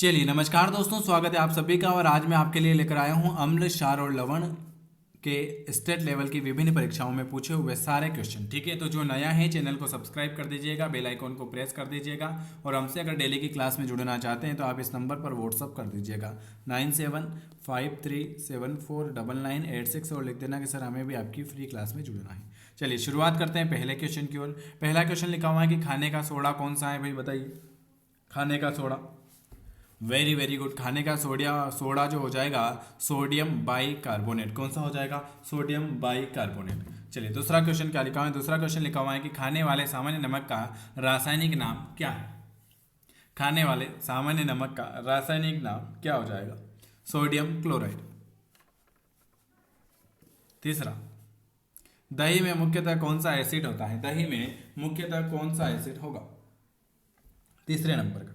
चलिए नमस्कार दोस्तों, स्वागत है आप सभी का। और आज मैं आपके लिए लेकर आया हूं अम्ल, क्षार और लवण के स्टेट लेवल की विभिन्न परीक्षाओं में पूछे हुए सारे क्वेश्चन। ठीक है, तो जो नया है चैनल को सब्सक्राइब कर दीजिएगा, बेल आइकॉन को प्रेस कर दीजिएगा और हमसे अगर डेली की क्लास में जुड़ना चाहते हैं तो आप इस नंबर पर व्हाट्सअप कर दीजिएगा 9753749986 और लिख देना कि सर हमें भी आपकी फ्री क्लास में जुड़ना है। चलिए शुरुआत करते हैं पहले क्वेश्चन की ओर। पहला क्वेश्चन लिखा हुआ है कि खाने का सोडा कौन सा है, भाई बताइए। खाने का सोडा, वेरी वेरी गुड। खाने का सोडा जो हो जाएगा सोडियम बाई कार्बोनेट। कौन सा हो जाएगा? Sodium by carbonate. चलिए दूसरा क्वेश्चन क्या लिखा हुआ है। दूसरा क्वेश्चन लिखा हुआ है कि खाने वाले सामान्य नमक का रासायनिक नाम क्या है। खाने वाले सामान्य नमक का रासायनिक नाम क्या हो जाएगा? Sodium chloride. तीसरा, दही में मुख्यतः कौन सा एसिड होता है। दही में मुख्यतः कौन सा एसिड होगा? तीसरे नंबर का,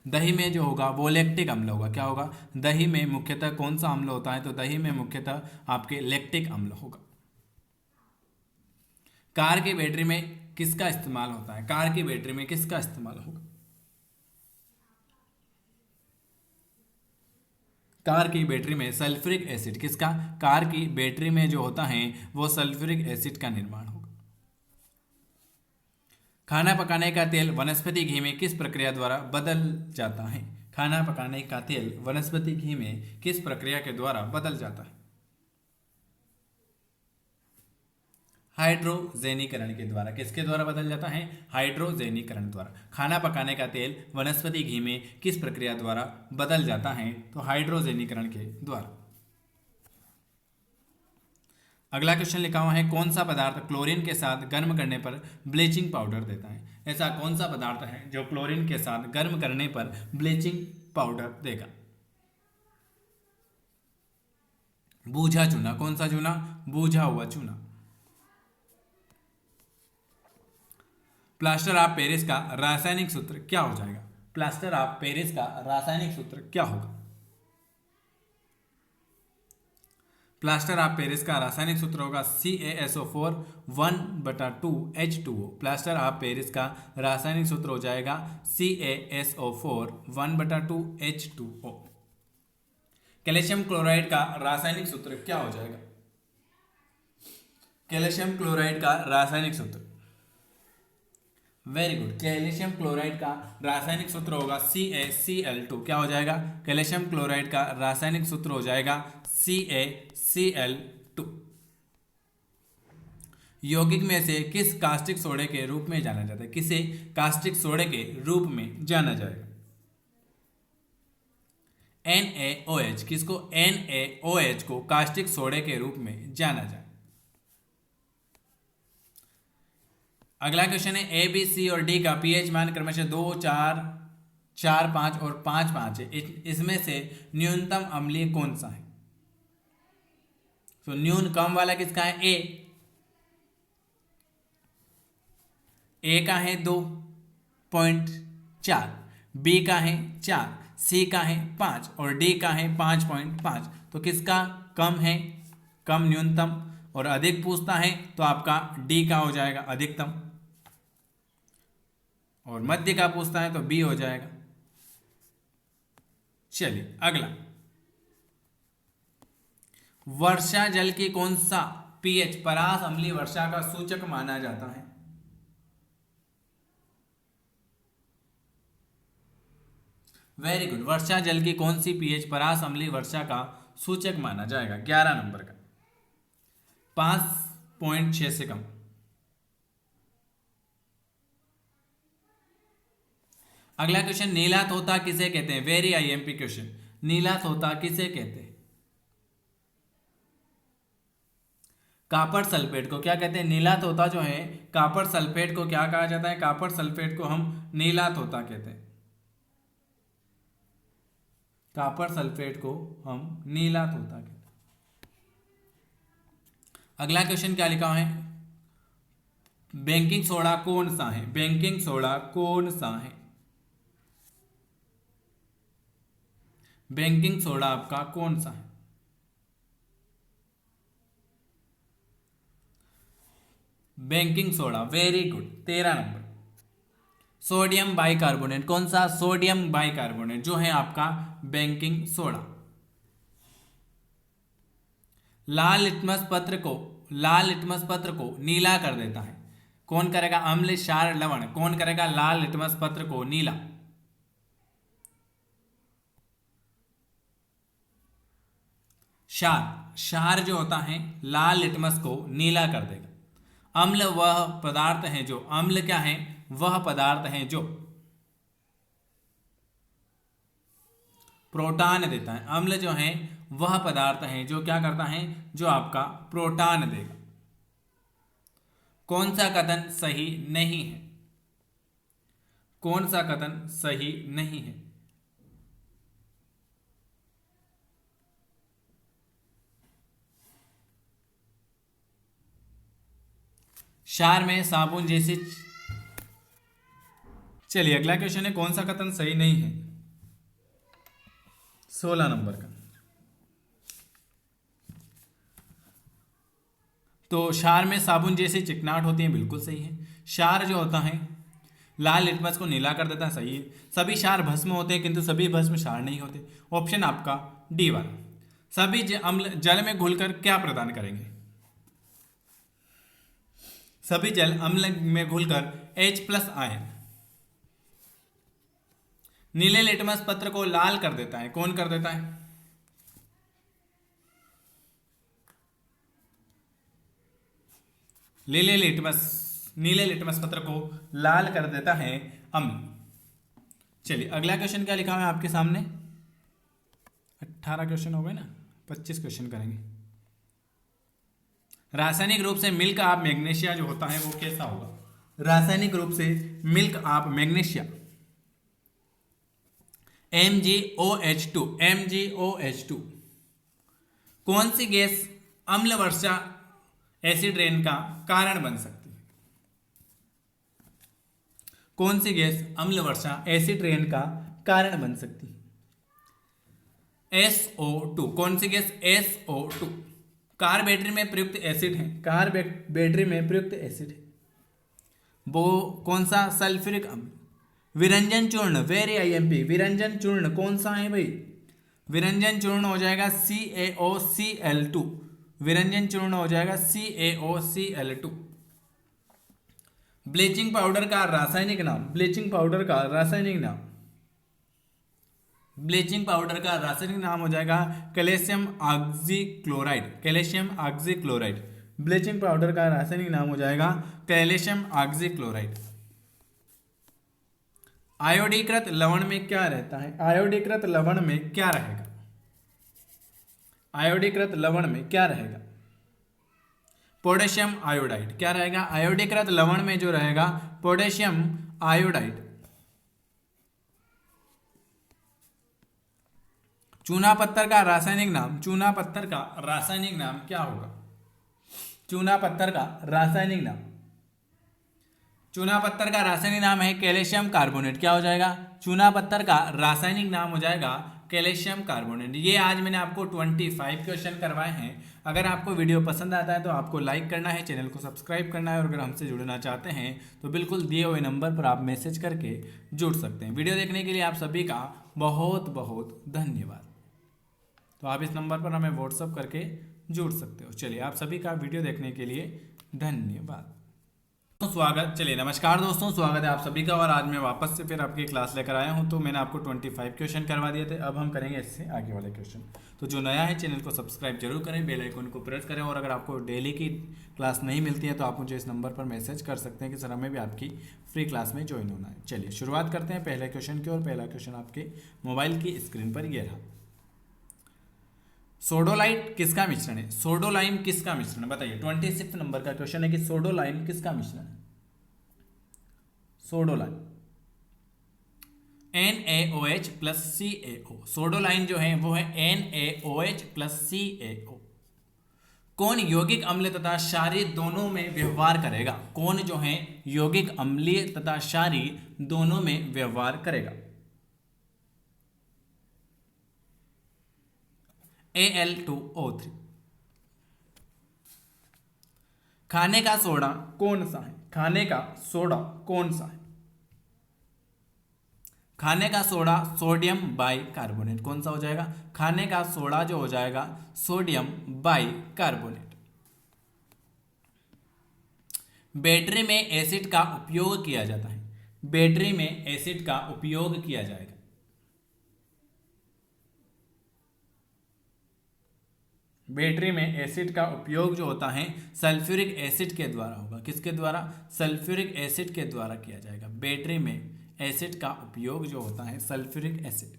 दही में जो होगा वो लैक्टिक अम्ल होगा। क्या होगा? दही में मुख्यतः कौन सा अम्ल होता है? तो दही में मुख्यतः आपके लैक्टिक अम्ल होगा। कार की बैटरी में किसका इस्तेमाल होता है? कार की बैटरी में किसका इस्तेमाल होगा? कार की बैटरी में सल्फ्यूरिक एसिड। किसका? कार की बैटरी में जो होता है वो सल्फ्यूरिक एसिड का निर्माण होगा। खाना पकाने का तेल वनस्पति घी में किस प्रक्रिया द्वारा बदल जाता है? खाना पकाने का तेल वनस्पति घी में किस प्रक्रिया के द्वारा बदल जाता है? हाइड्रोजेनीकरण के द्वारा। किसके द्वारा बदल जाता है? हाइड्रोजेनीकरण द्वारा। खाना पकाने का तेल वनस्पति घी में किस प्रक्रिया द्वारा बदल जाता है? तो हाइड्रोजेनीकरण के द्वारा। अगला क्वेश्चन लिखा हुआ है कौन सा पदार्थ क्लोरीन के साथ गर्म करने पर ब्लीचिंग पाउडर देता है। ऐसा कौन सा पदार्थ है जो क्लोरीन के साथ गर्म करने पर ब्लीचिंग पाउडर देगा? बूझा चूना। कौन सा चूना? बूझा हुआ चूना। प्लास्टर ऑफ पेरिस का रासायनिक सूत्र क्या हो जाएगा? प्लास्टर ऑफ पेरिस का रासायनिक सूत्र क्या होगा? प्लास्टर ऑफ पेरिस का रासायनिक सूत्र होगा CaSO4 1/2H2O। Plaster of Paris का रासायनिक सूत्र हो जाएगा CaSO4 1/2H2O। कैल्शियम क्लोराइड का रासायनिक सूत्र क्या हो जाएगा? कैल्शियम क्लोराइड का रासायनिक सूत्र, वेरी गुड। कैल्शियम क्लोराइड का रासायनिक सूत्र होगा CaCl2। क्या हो जाएगा? कैल्शियम क्लोराइड का रासायनिक सूत्र हो जाएगा CaCl2। यौगिक में से किस कास्टिक सोडे के रूप में जाना जाता है? किसे कास्टिक सोडे के रूप में जाना जाएगा? NaOH। किसको? NaOH को कास्टिक सोडे के रूप में जाना जाए। अगला क्वेश्चन है ए बी सी और डी का पीएच मान क्रमशः 2, 4, 4, 5 और 5, 5 है। इसमें से न्यूनतम अम्लीय कौन सा है? तो न्यून कम वाला किसका है? ए का है 2.4, बी का है 4, सी का है 5 और डी का है 5.5। तो किसका कम है? कम न्यूनतम। और अधिक पूछता है तो आपका डी का हो जाएगा अधिकतम, और मध्य का पूछता है तो बी हो जाएगा। चलिए अगला, वर्षा जल की कौन सा पीएच परास अम्लीय वर्षा का सूचक माना जाता है? Very good. वर्षा जल की कौन सी पीएच परास अम्लीय वर्षा का सूचक माना जाएगा? 11 नंबर का, 5.6 से कम। अगला क्वेश्चन, नीला तोता किसे कहते हैं? Very IMP question. नीला तोता किसे कहते हैं? कॉपर सल्फेट को क्या कहते हैं? नीला तोता जो है, कॉपर सल्फेट को क्या कहा जाता है? कॉपर सल्फेट को हम नीला तोता कहते हैं। कॉपर सल्फेट को हम नीला तोता कहते हैं। अगला क्वेश्चन क्या लिखा है? बेकिंग सोडा कौन सा है? बेकिंग सोडा कौन सा है? बेकिंग सोडा आपका कौन सा है? Baking soda, very good. 13 number, sodium bicarbonate, कौन सा? सोडियम बाइकार्बोनेट जो है आपका बेकिंग सोडा। लाल लिटमस पत्र को नीला कर देता है, कौन करेगा? अम्ल, क्षार, लवण, कौन करेगा लाल लिटमस पत्र को नीला? क्षार जो होता है लाल लिटमस को नीला कर देगा। अम्ल वह पदार्थ है जो, अम्ल क्या है? वह पदार्थ है जो प्रोटॉन देता है। अम्ल जो है वह पदार्थ है जो क्या करता है? जो आपका प्रोटॉन देगा। कौन सा कथन सही नहीं है? कौन सा कथन सही नहीं है? क्षार में साबुन जैसी। चलिए अगला क्वेश्चन है, कौन सा कथन सही नहीं है? 16 नंबर का। तो क्षार में साबुन जैसी चिकनाहट होती है, बिल्कुल सही है। क्षार जो होता है लाल लिटमस को नीला कर देता है, सही है। सभी क्षार भस्म होते हैं किंतु सभी भस्म क्षार नहीं होते, ऑप्शन आपका डी वाला। सभी अम्ल जल में घुलकर क्या प्रदान करेंगे? सभी जल अम्ल में घुलकर H+ आयन। नीले लिटमस पत्र को लाल कर देता है, कौन कर देता है? नीले लिटमस पत्र को लाल कर देता है अम्ल। चलिए अगला क्वेश्चन क्या लिखा हुआ है आपके सामने? 18 क्वेश्चन हो गए ना, 25 क्वेश्चन करेंगे। रासायनिक रूप से मिल्क ऑफ मैग्नीशिया जो होता है वो कैसा होगा? रासायनिक रूप से मिल्क ऑफ मैग्नीशिया MgOH2 कौन सी गैस अम्ल वर्षा एसिड रेन का कारण बन सकती है? कौन सी गैस अम्ल वर्षा एसिड रेन का कारण बन सकती है? SO2, कौन सी गैस? SO2 कार बैटरी में प्रयुक्त एसिड है, कार बैटरी में प्रयुक्त एसिड है वो कौन सा? सल्फ्यूरिक अम्ल। विरंजन चूर्ण, वेरी IMP, विरंजन चूर्ण कौन सा है भाई? विरंजन चूर्ण हो जाएगा CaOCl2, विरंजन चूर्ण हो जाएगा CaOCl2। ब्लीचिंग पाउडर का रासायनिक नाम, ब्लीचिंग पाउडर का रासायनिक नाम, ब्लीचिंग पाउडर का रासायनिक नाम हो जाएगा calcium oxychloride, calcium oxychloride. Bleaching powder का रासायनिक नाम हो जाएगा कैल्शियम ऑक्सीक्लोराइड। आयोडीकृत लवण में क्या रहता है? आयोडीकृत लवण में क्या रहेगा? आयोडीकृत लवण में क्या रहेगा? Potassium iodide. क्या रहेगा? आयोडीकृत लवण में जो रहेगा पोटेशियम आयोडाइड। चूना पत्थर का रासायनिक नाम, चूना पत्थर का रासायनिक नाम क्या होगा? चूना पत्थर का रासायनिक नाम, चूना पत्थर का रासायनिक नाम है कैल्शियम कार्बोनेट। क्या हो जाएगा? चूना पत्थर का रासायनिक नाम हो जाएगा कैल्शियम कार्बोनेट। ये आज मैंने आपको 25 क्वेश्चन करवाए हैं। अगर आपको वीडियो पसंद आता है तो आपको लाइक करना है, चैनल को सब्सक्राइब करना है और अगर हमसे जुड़ना चाहते हैं तो बिल्कुल दिए हुए नंबर पर आप मैसेज करके जुड़ सकते हैं। वीडियो देखने के लिए आप सभी का बहुत बहुत धन्यवाद। तो आप इस नंबर पर हमें व्हाट्सअप करके जुड़ सकते हो। चलिए आप सभी का वीडियो देखने के लिए धन्यवाद। स्वागत, चलिए नमस्कार दोस्तों, स्वागत है आप सभी का। और आज मैं वापस से फिर आपकी क्लास लेकर आया हूं। तो मैंने आपको 25 क्वेश्चन करवा दिए थे, अब हम करेंगे इससे आगे वाले क्वेश्चन। तो जो नया है चैनल को सब्सक्राइब जरूर करें, बेल आइकन को प्रेस करें और अगर आपको डेली की क्लास नहीं मिलती है तो आप मुझे इस नंबर पर मैसेज कर सकते हैं कि सर हमें भी आपकी फ्री क्लास में ज्वाइन होना है। चलिए शुरुआत करते हैं पहले क्वेश्चन की। और पहला क्वेश्चन आपके मोबाइल की स्क्रीन पर ये रहा। सोडोलाइट किसका मिश्रण है? सोडोलाइम किसका मिश्रण है बताइए। 26 नंबर का क्वेश्चन है कि सोडोलाइम किसका मिश्रण है? सोडोलाइम NaOH प्लस CaO। सोडोलाइन जो है वो है NaOH प्लस CaO। कौन यौगिक अम्ल तथा क्षारीय दोनों में व्यवहार करेगा? कौन जो है यौगिक अम्लीय तथा क्षारीय दोनों में व्यवहार करेगा? Al2O3। खाने का सोडा कौन सा है? खाने का सोडा कौन सा है? खाने का सोडा सोडियम बाई कार्बोनेट, कौन सा हो जाएगा? खाने का सोडा जो हो जाएगा सोडियम बाई कार्बोनेट। बैटरी में एसिड का उपयोग किया जाता है, बैटरी में एसिड का उपयोग किया जाएगा। बैटरी में एसिड का उपयोग जो होता है सल्फ्यूरिक एसिड के द्वारा होगा। किसके द्वारा? सल्फ्यूरिक एसिड के द्वारा किया जाएगा। बैटरी में एसिड का उपयोग जो होता है सल्फ्यूरिक एसिड।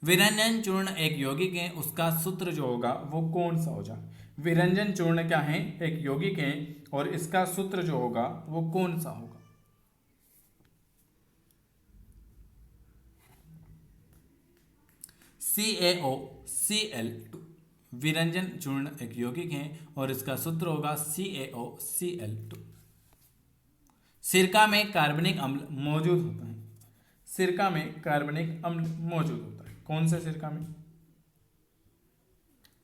विरंजन चूर्ण एक यौगिक है, उसका सूत्र जो होगा वो कौन सा हो जाए? विरंजन चूर्ण क्या है? एक यौगिक है और इसका सूत्र जो होगा वो कौन सा होगा? CaOCl2। विरंजन चूर्ण एक यौगिक है और इसका सूत्र होगा CaOCl2। सिरका में कार्बनिक अम्ल मौजूद होता है, सिरका में कार्बनिक अम्ल मौजूद होता है। कौन से सिरका में?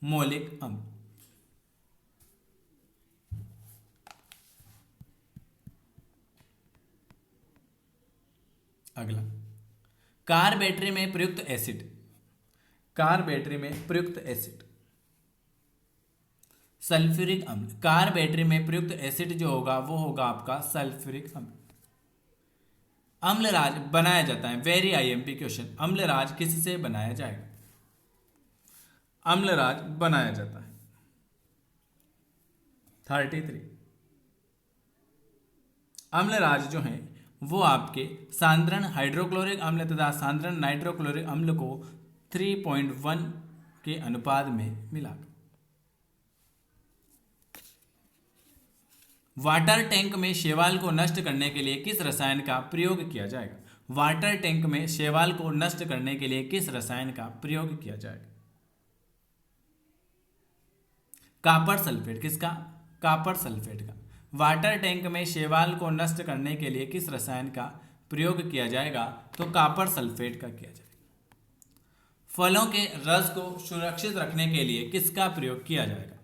मौलिक अम्ल। अगला, कार बैटरी में प्रयुक्त एसिड, कार बैटरी में प्रयुक्त एसिड सल्फ्यूरिक अम्ल। कार बैटरी में प्रयुक्त एसिड जो होगा वो होगा आपका सल्फ्यूरिक अम्ल। अम्लराज बनाया जाता है, वेरी आईएमपी क्वेश्चन, अम्लराज किससे बनाया जाएगा? अम्लराज बनाया जाता है 33। अम्लराज जो है वो आपके सांद्रण हाइड्रोक्लोरिक अम्ल तथा सांद्रण नाइट्रोक्लोरिक अम्ल को 3.1 के अनुपात में मिलाकर। वाटर टैंक में शैवाल को नष्ट करने के लिए किस रसायन का प्रयोग किया जाएगा? वाटर टैंक में शैवाल को नष्ट करने के लिए किस रसायन का प्रयोग किया जाएगा? Copper sulphate. किसका? कॉपर सल्फेट का। वाटर टैंक में शैवाल को नष्ट करने के लिए किस रसायन का प्रयोग किया जाएगा? तो कॉपर सल्फेट का किया जाएगा। फलों के रस को सुरक्षित रखने के लिए किसका प्रयोग किया जाएगा?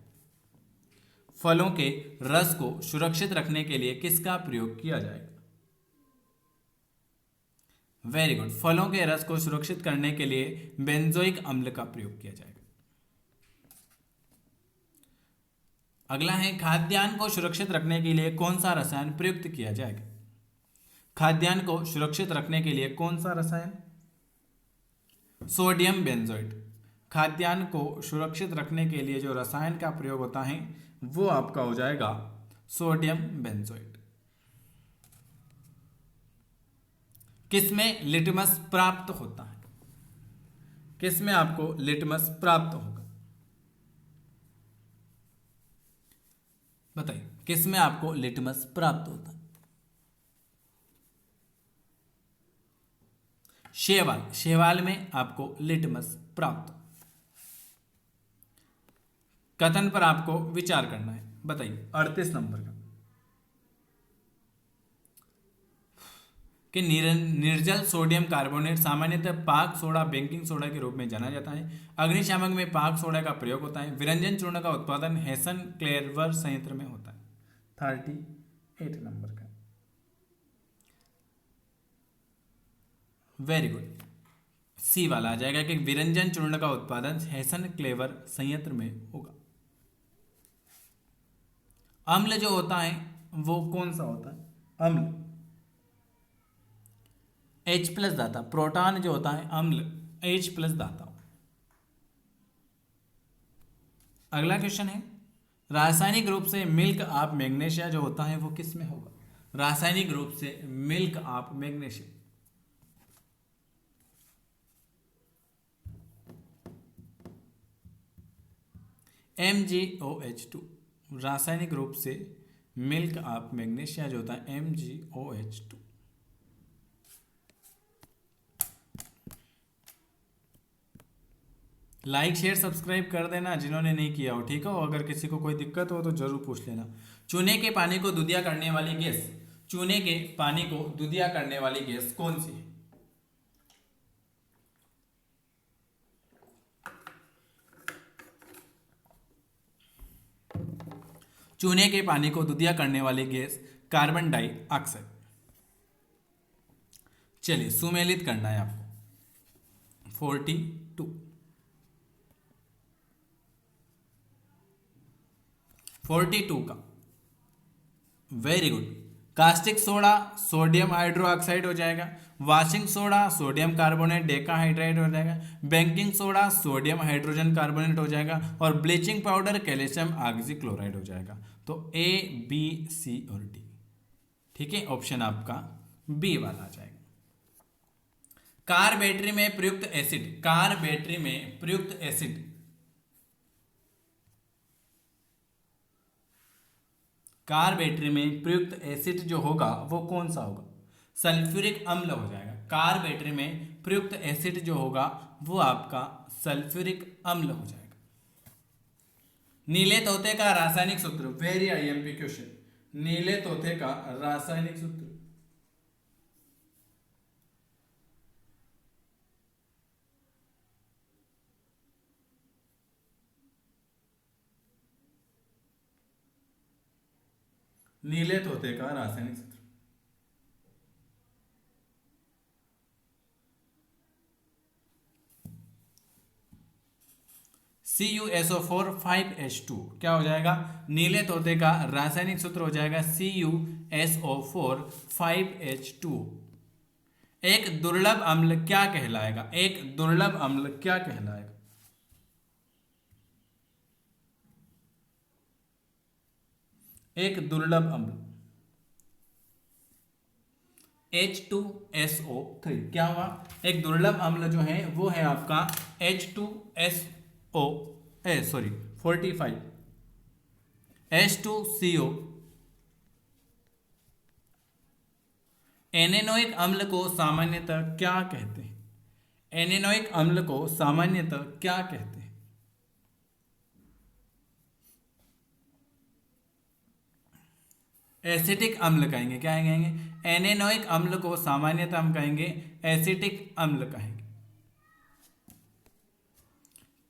फलों के रस को सुरक्षित रखने के लिए किसका प्रयोग किया जाएगा? वेरी गुड, फलों के रस को सुरक्षित करने के लिए बेंजोइक अम्ल का प्रयोग किया जाएगा। अगला है, खाद्यान्न को सुरक्षित रखने के लिए कौन सा रसायन प्रयुक्त किया जाएगा? खाद्यान्न को सुरक्षित रखने के लिए कौन सा रसायन? Sodium benzoate. खाद्यान्न को सुरक्षित रखने के लिए जो रसायन का प्रयोग होता है वो आपका हो जाएगा सोडियम बेंजोइट। किसमें लिटमस प्राप्त होता है? किसमें आपको लिटमस प्राप्त होगा? बताइए, किसमें आपको लिटमस प्राप्त होता है? शैवाल, शैवाल में आपको लिटमस प्राप्त। कथन पर आपको विचार करना है, बताइए 38 नंबर का, कि निर्जल सोडियम कार्बोनेट सामान्यतः पाक सोडा बेकिंग सोडा के रूप में जाना जाता है। अग्निशामक में पाक सोडा का प्रयोग होता है। विरंजन चूर्ण का उत्पादन हेसन क्लेवर संयंत्र में होता है। 38 नंबर का। वेरी गुड, सी वाला आ जाएगा कि विरंजन चूर्ण का उत्पादन हेसन क्लेवर संयंत्र में होगा। अम्ल जो होता है वो कौन सा होता है? अम्ल H+ धाता। प्रोटॉन जो होता है अम्ल H+ धाता। अगला क्वेश्चन है, रासायनिक रूप से मिल्क ऑफ मैग्नीशिया जो होता है वो किस में होगा? रासायनिक रूप से मिल्क ऑफ मैग्नीशिया, MgOH2। रासायनिक रूप से मिल्क ऑफ मैग्नीशिया जो होता है MgOH2। लाइक शेयर सब्सक्राइब कर देना जिन्होंने नहीं किया हो, ठीक है। अगर किसी को कोई दिक्कत हो तो जरूर पूछ लेना। चूने के पानी को दूधिया करने वाली गैस, चूने के पानी को दूधिया करने वाली गैस कौन सी है? चूने के पानी को दूधिया करने वाली गैस कार्बन डाइऑक्साइड। चलिए सुमेलित करना है आपको 42 42 का, very good. Caustic soda sodium hydroxide हो जाएगा, वाशिंग सोडा सोडियम कार्बोनेट डेकाहाइड्राइड हो जाएगा, baking soda sodium hydrogen carbonate हो जाएगा, और ब्लीचिंग पाउडर कैल्शियम ऑक्सीक्लोराइड हो जाएगा। तो ए बी सी और डी, ठीक है, ऑप्शन आपका बी वाला आ जाएगा। कार बैटरी में प्रयुक्त एसिड, कार बैटरी में प्रयुक्त एसिड, कार बैटरी में प्रयुक्त एसिड जो होगा वो कौन सा होगा? सल्फ्यूरिक अम्ल हो जाएगा। कार बैटरी में प्रयुक्त एसिड जो होगा वो आपका सल्फ्यूरिक अम्ल हो जाएगा। नीले तोते का रासायनिक सूत्र, वेरी आईएमपी क्वेश्चन, नीले तोते का रासायनिक सूत्र, नीले तोते का रासायनिक सूत्र, CuSO4 5H2 क्या हो जाएगा? नीले तोते का रासायनिक सूत्र हो जाएगा CuSO4 5H2। एक दुर्लभ अम्ल क्या कहलाएगा? एक दुर्लभ अम्ल क्या कहलाएगा? एक दुर्लभ अम्ल H2SO3 क्या हुआ? एक दुर्लभ अम्ल जो है वो है आपका H2SO 45 H2CO। एनेनोइक अम्ल को सामान्यतः क्या कहते हैं? एनेनोइक अम्ल को सामान्यतः क्या कहते हैं? एसिटिक अम्ल कहेंगे। क्या कहेंगे? एनेनोइक अम्ल को सामान्यतः हम कहेंगे एसिटिक अम्ल कहेंगे।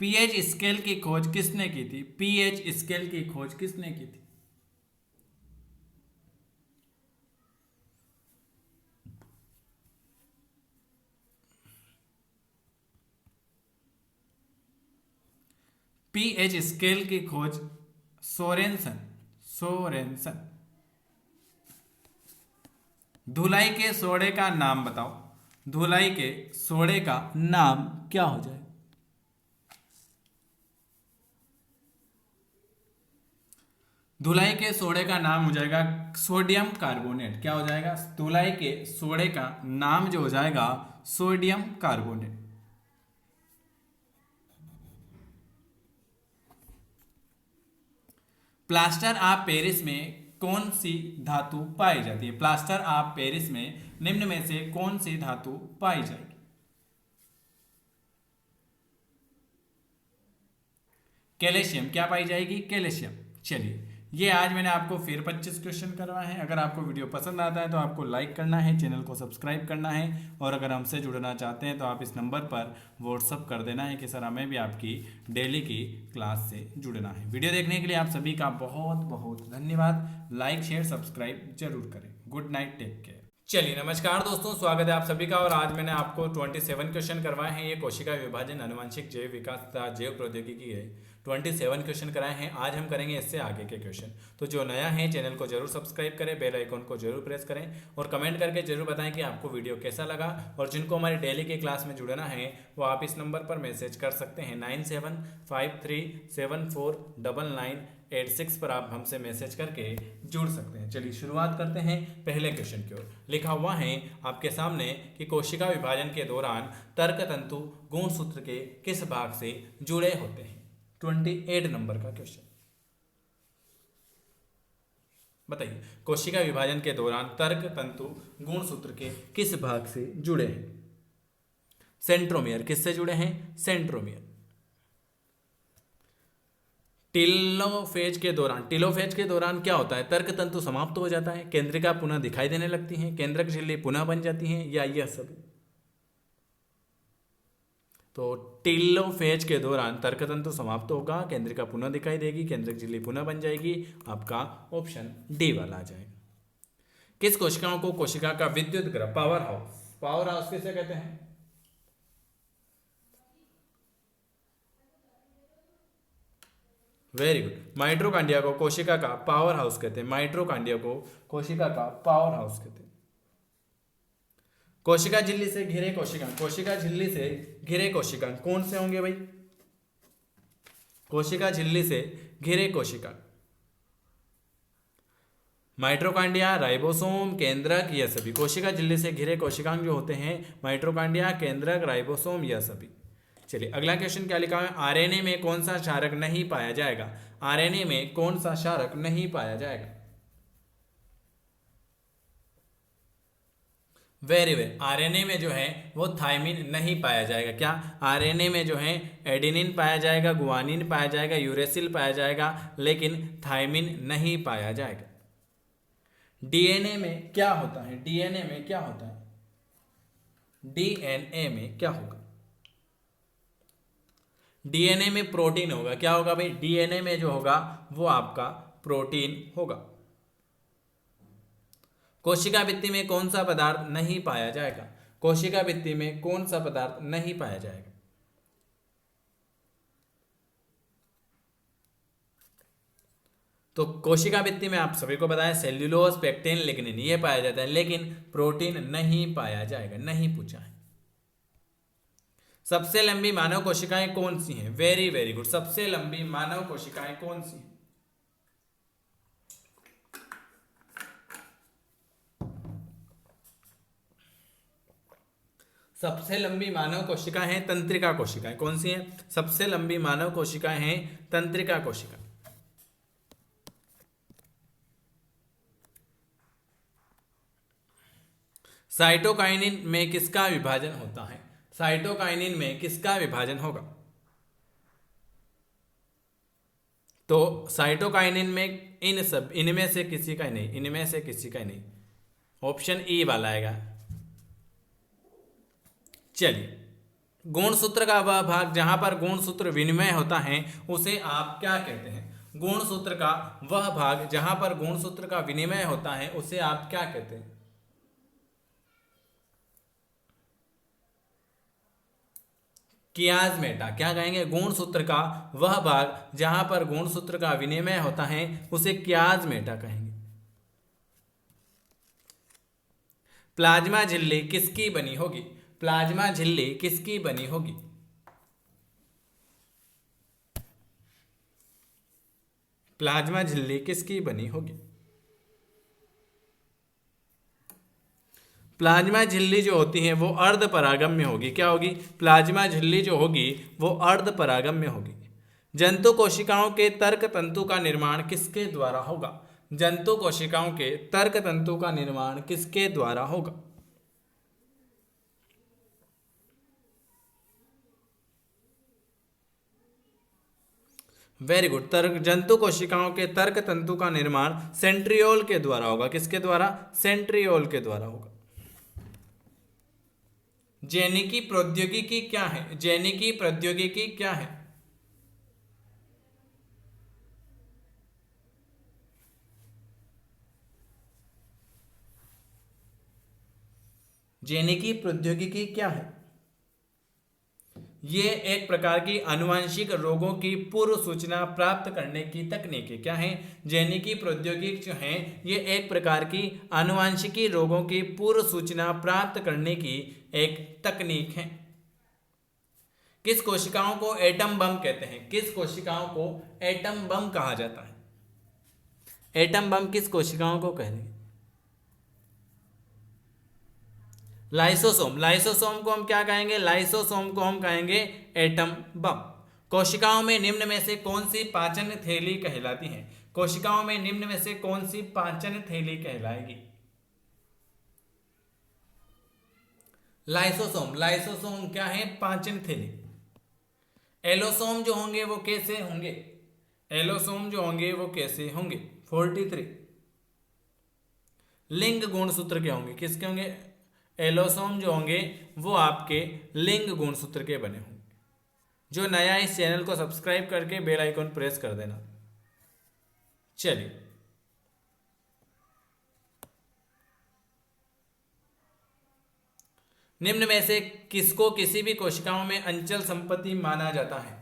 पीएच स्केल की खोज किसने की थी? पीएच स्केल की खोज किसने की थी? पीएच स्केल की खोज सोरेनसन। धुलाई के सोडे का नाम बताओ। धुलाई के सोडे का नाम क्या हो जाए? धुलाई के सोडे का नाम हो जाएगा सोडियम कार्बोनेट। क्या हो जाएगा? धुलाई के सोडे का नाम जो हो जाएगा sodium carbonate. Plaster of Paris में कौन सी धातु पाई जाती है? प्लास्टर ऑफ पेरिस में निम्न में से कौन सी धातु पाई जाएगी? कैल्शियम। क्या पाई जाएगी? कैल्शियम। चलिए, ये आज मैंने आपको फिर 25 क्वेश्चन करवाए हैं। अगर आपको वीडियो पसंद आता है तो आपको लाइक करना है, चैनल को सब्सक्राइब करना है, और अगर हमसे जुड़ना चाहते हैं तो आप इस नंबर पर व्हाट्सअप कर देना है कि सर हमें भी आपकी डेली की क्लास से जुड़ना है। वीडियो देखने के लिए आप सभी का बहुत बहुत धन्यवाद। लाइक शेयर सब्सक्राइब जरूर करें। Good night, take care. चलिए नमस्कार दोस्तों, स्वागत है आप सभी का। और आज मैंने आपको 27 क्वेश्चन करवाए हैं। ये कोशिका विभाजन, आनुवंशिक, जैव विकास तथा जैव प्रौद्योगिकी है। 27 क्वेश्चन कराए हैं। आज हम करेंगे इससे आगे के क्वेश्चन। तो जो नया है चैनल को जरूर सब्सक्राइब करें, बेल आइकन को जरूर प्रेस करें, और कमेंट करके जरूर बताएं कि आपको वीडियो कैसा लगा। और जिनको हमारी डेली की क्लास में जुड़ना है वो आप इस नंबर पर मैसेज कर सकते हैं 9753749986 पर आप हमसे मैसेज करके जुड़ सकते हैं। चलिए शुरुआत करते हैं पहले क्वेश्चन की ओर। लिखा हुआ है आपके सामने कि कोशिका विभाजन के दौरान तर्क तंतु गुणसूत्र के किस भाग से जुड़े होते हैं? 28 नंबर का क्वेश्चन बताइए। कोशिका विभाजन के दौरान तर्क तंतु गुणसूत्र के किस भाग से जुड़े हैं? सेंट्रोमियर। किससे जुड़े हैं? सेंट्रोमियर। टेलोफेज के दौरान क्या होता है? तर्क तंतु समाप्त हो जाता है, केंद्रिका पुनः दिखाई देने लगती है, केंद्रक झिल्ली पुनः बन जाती है, या यह सभी? तो टेलोफेज के दौरान तर्क तंतु समाप्त होगा, केंद्रिका पुनः दिखाई देगी, केंद्रक झिल्ली पुनः बन जाएगी। आपका ऑप्शन डी वाला आ जाएगा। किस कोशिकाओं को कोशिका का विद्युत ग्रह, पावर हाउस किसे कहते हैं? Very good. माइटोकॉन्ड्रिया को कोशिका का पावर हाउस कहते हैं। माइटोकॉन्ड्रिया को कोशिका का पावर हाउस कहते हैं। कोशिका झिल्ली से घिरे कोशिकांग, कोशिका झिल्ली से घिरे कोशिकांग कौन से होंगे भाई? कोशिका झिल्ली से घिरे कोशिकांग माइटोकॉन्ड्रिया, राइबोसोम, केंद्रक, यह सभी। कोशिका झिल्ली से घिरे कोशिकांग जो होते हैं माइटोकॉन्ड्रिया, केंद्रक, राइबोसोम, यह सभी। चलिए अगला क्वेश्चन क्या लिखा है? आरएनए में कौन सा क्षारक नहीं पाया जाएगा? आरएनए में कौन सा क्षारक नहीं पाया जाएगा? Very very. आरएनए में जो है वो थायमिन नहीं पाया जाएगा। क्या? आरएनए में जो है एडेनिन पाया जाएगा, गुआनिन पाया जाएगा, यूरेसिल पाया जाएगा, लेकिन थायमिन नहीं पाया जाएगा। डीएनए में क्या होता है? डीएनए में क्या होता है? डीएनए में क्या होगा? डीएनए में प्रोटीन होगा। क्या होगा भाई? डीएनए में जो होगा वो आपका प्रोटीन होगा। कोशिका भित्ति में कौन सा पदार्थ नहीं पाया जाएगा? कोशिका भित्ति में कौन सा पदार्थ नहीं पाया जाएगा? तो कोशिका भित्ति में आप सभी को बताया सेल्यूलोज, पेक्टिन, लिग्निन ये पाया जाता है, लेकिन प्रोटीन नहीं पाया जाएगा। नहीं पूछा है। सबसे लंबी मानव कोशिकाएं कौन सी हैं? Very very good. सबसे लंबी मानव कोशिकाएं कौन सी हैं? सबसे लंबी मानव कोशिकाएं हैं तंत्रिका कोशिकाएं। कौन सी हैं? सबसे लंबी मानव कोशिकाएं हैं तंत्रिका कोशिका। साइटोकाइनिन में किसका विभाजन होता है? साइटोकाइनिन में किसका विभाजन होगा? तो साइटोकाइनिन में इनमें से किसी का नहीं, इनमें से किसी का नहीं। ऑप्शन ई वाला आएगा। चलिए गुणसूत्र का वह भाग जहां पर गुणसूत्र विनिमय होता है उसे आप क्या कहते हैं? गुणसूत्र का वह भाग जहां पर गुणसूत्र का विनिमय होता है उसे आप क्या कहते हैं? कियाजमेटा। क्या कहेंगे? गुणसूत्र का वह भाग जहां पर गुणसूत्र का विनिमय होता है उसे कियाजमेटा कहेंगे। प्लाज्मा झिल्ली किसकी बनी होगी? प्लाज्मा झिल्ली किसकी बनी होगी? प्लाज्मा झिल्ली किसकी बनी होगी? प्लाज्मा झिल्ली जो होती है वो अर्ध परागम्य होगी। क्या होगी? प्लाज्मा झिल्ली जो होगी वो अर्ध परागम्य होगी। जंतु कोशिकाओं के तर्क तंतु का निर्माण किसके द्वारा होगा? जंतु कोशिकाओं के तर्क तंतु का निर्माण किसके द्वारा होगा? Very good. जंतु कोशिकाओं के तर्क तंतु का निर्माण सेंट्रियोल के द्वारा होगा। किसके द्वारा? सेंट्रियोल के द्वारा होगा। जेनिकी प्रौद्योगिकी क्या है? जेनिकी प्रौद्योगिकी क्या है? जेनिकी प्रौद्योगिकी क्या है? ये एक प्रकार की आनुवंशिक रोगों की पूर्व सूचना प्राप्त करने की तकनीक है। क्या है? जेनिकी प्रौद्योगिकी जो है ये एक प्रकार की आनुवंशिकी रोगों की पूर्व सूचना प्राप्त करने की एक तकनीक है। किस कोशिकाओं को एटम बम कहते हैं? किस कोशिकाओं को एटम बम कहा जाता है? एटम बम किस कोशिकाओं को कहते हैं? लाइसोसोम। लाइसोसोम को हम क्या कहेंगे? लाइसोसोम को हम कहेंगे एटम बम। कोशिकाओं में निम्न में से कौन सी पाचन थैली कहलाती है? कोशिकाओं में निम्न में से कौन सी पाचन थैली कहलाएगी? लाइसोसोम। लाइसोसोम क्या है? पाचन थैली। एलोसोम जो होंगे वो कैसे होंगे? एलोसोम जो होंगे वो कैसे होंगे? 43। लिंग गुणसूत्र के होंगे। किसके होंगे? एलोसोम जो होंगे वो आपके लिंग गुणसूत्र के बने होंगे। जो नया इस चैनल को सब्सक्राइब करके बेल आइकन प्रेस कर देना। चलिए निम्न में से किसको किसी भी कोशिकाओं में अंचल संपत्ति माना जाता है?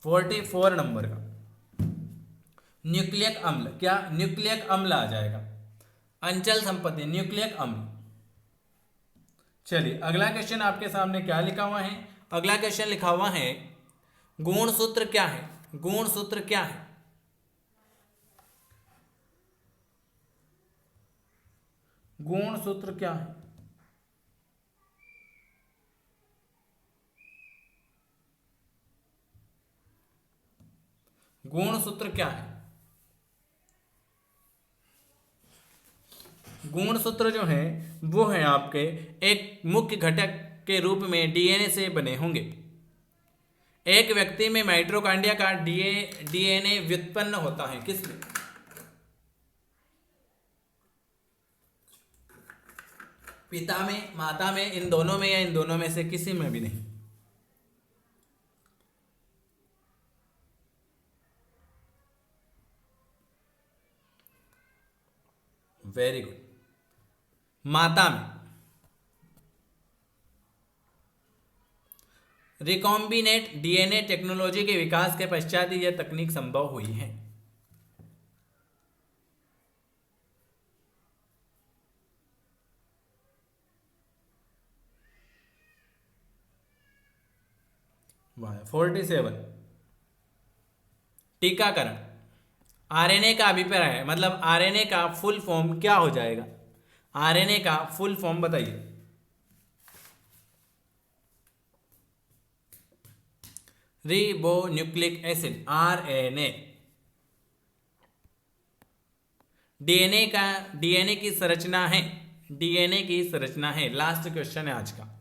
फोर्टी फोर नंबर का न्यूक्लियक अम्ल, क्या न्यूक्लियक अम्ल आ जाएगा? अंचल संपत्ति न्यूक्लियक अम्ल। चलिए अगला क्वेश्चन आपके सामने क्या लिखा हुआ है? अगला क्वेश्चन लिखा हुआ है गुणसूत्र क्या है? गुणसूत्र क्या है? गुणसूत्र क्या है? गुणसूत्र क्या है? गुणसूत्र जो है वो है आपके एक मुख्य घटक के रूप में डीएनए से बने होंगे। एक व्यक्ति में माइटोकॉन्ड्रिया का डीएनए व्युत्पन्न होता है किसमें? पिता में, माता में, इन दोनों में, या इन दोनों में से किसी में भी नहीं। वेरी गुड, माता में। रिकॉम्बिनेंट डीएनए टेक्नोलॉजी के विकास के पश्चात ही यह तकनीक संभव हुई है। वाह 47 टीकाकरण। आरएनए का अभिप्राय है, मतलब आरएनए का फुल फॉर्म क्या हो जाएगा? आरएनए का फुल फॉर्म बताइए। Ribonucleic acid, RNA. डीएनए की संरचना है, डीएनए की संरचना है। लास्ट क्वेश्चन है आज का।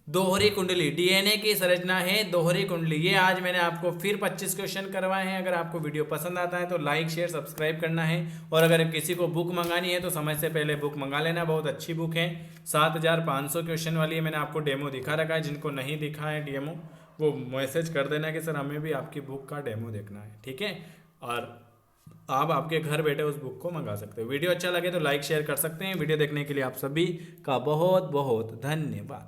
दोहरी कुंडली, डीएनए की संरचना है दोहरी कुंडली। ये आज मैंने आपको फिर 25 क्वेश्चन करवाए हैं। अगर आपको वीडियो पसंद आता है तो लाइक शेयर सब्सक्राइब करना है, और अगर किसी को बुक मंगानी है तो समय से पहले बुक मंगा लेना। बहुत अच्छी बुक है, 7500 क्वेश्चन वाली है। मैंने आपको डेमो दिखा रखा है, जिनको नहीं दिखा है डेमो वो मैसेज कर देना कि सर हमें भी आपकी बुक का डेमो देखना है, ठीक है। और आप आपके घर बैठे उस बुक को मंगा सकते हो। वीडियो अच्छा लगे तो लाइक शेयर कर सकते हैं। वीडियो देखने के लिए आप सभी का बहुत बहुत धन्यवाद।